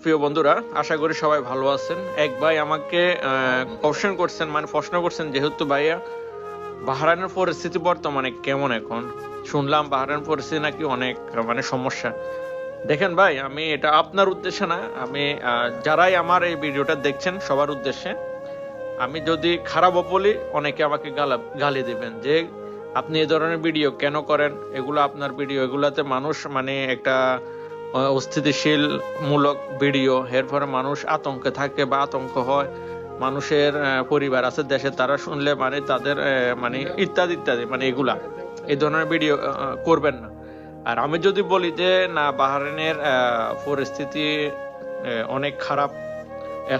প্রিয় বন্ধুরা, আশা করি সবাই ভালো আছেন। এক ভাই আমাকে কোশ্চেন করছেন, মানে প্রশ্ন করছেন, যেহেতু ভাইয়া বাহরাইনের পরিস্থিতি বর্তমানে কেমন এখন? শুনলাম বাহরাইন পরিস্থিতি নাকি অনেক মানে সমস্যা। দেখেন ভাই, আমি এটা আপনার উদ্দেশ্যে না, আমি যারাই আমার এই ভিডিওটা দেখছেন সবার উদ্দেশ্যে, আমি যদি খারাপও বলি অনেকে আমাকে গালি দিবেন যে আপনি এই ধরনের ভিডিও কেন করেন, এগুলো আপনার ভিডিও, এগুলাতে মানুষ মানে একটা অস্থিতিশীল মূলক ভিডিও, এর ফলে মানুষ আতঙ্কে থাকে বা আতঙ্ক হয়, মানুষের পরিবার আছে দেশে, তারা শুনলে মানে তাদের মানে ইত্যাদি ইত্যাদি, মানে এগুলা এই ধরনের ভিডিও করবেন না। আর আমি যদি বলি যে না, বাহরাইনের পরিস্থিতি অনেক খারাপ,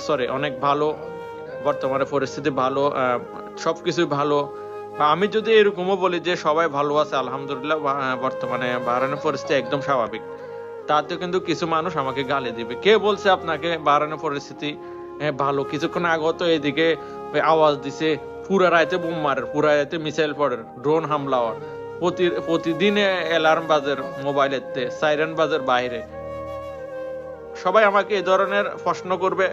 সরি অনেক ভালো, বর্তমানে পরিস্থিতি ভালো, সবকিছুই ভালো, বা আমি যদি এরকমও বলি যে সবাই ভালো আছে আলহামদুলিল্লাহ, বর্তমানে বাহরাইনের পরিস্থিতি একদম স্বাভাবিক, তাতে কিন্তু কিছু মানুষ আমাকে গালি দিবে। কে বলছে আপনাকে বাহরাইনের পরিস্থিতি ভালো? কিছুক্ষণ আগে তো এদিকে আওয়াজ দিছে পুরা রাতে বোম মারের, পুরা রাতে মিসাইল পড়ের, ড্রোন হামলা হওয়ার, প্রতিদিন অ্যালার্ম বাজের মোবাইলেতে, সাইরেন বাজের বাইরে। সবাই আমাকে এই ধরনের প্রশ্ন করবে,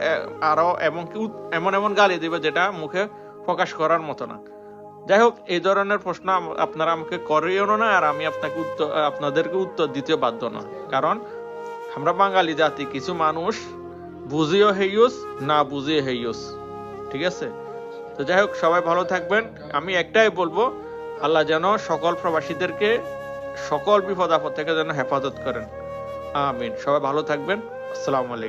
আরো এমনকি এমন এমন গালি দিবে যেটা মুখে প্রকাশ করার মতো না। যাই হোক, এই ধরনের প্রশ্ন আপনারা আমাকে করিও না, আর আমি আপনাদেরকে উত্তর দিতে বাধ্য না। কারণ আমরা বাঙালি জাতি, কিছু মানুষ বুঝিও হেইউস, না বুঝিও হেইউস, ঠিক আছে? তো যাই হোক, সবাই ভালো থাকবেন। আমি একটাই বলবো, আল্লাহ যেন সকল প্রবাসীদেরকে সকল বিপদ আপদ থেকে যেন হেফাজত করেন, আমিন। সবাই ভালো থাকবেন। আসসালামু আলাইকুম।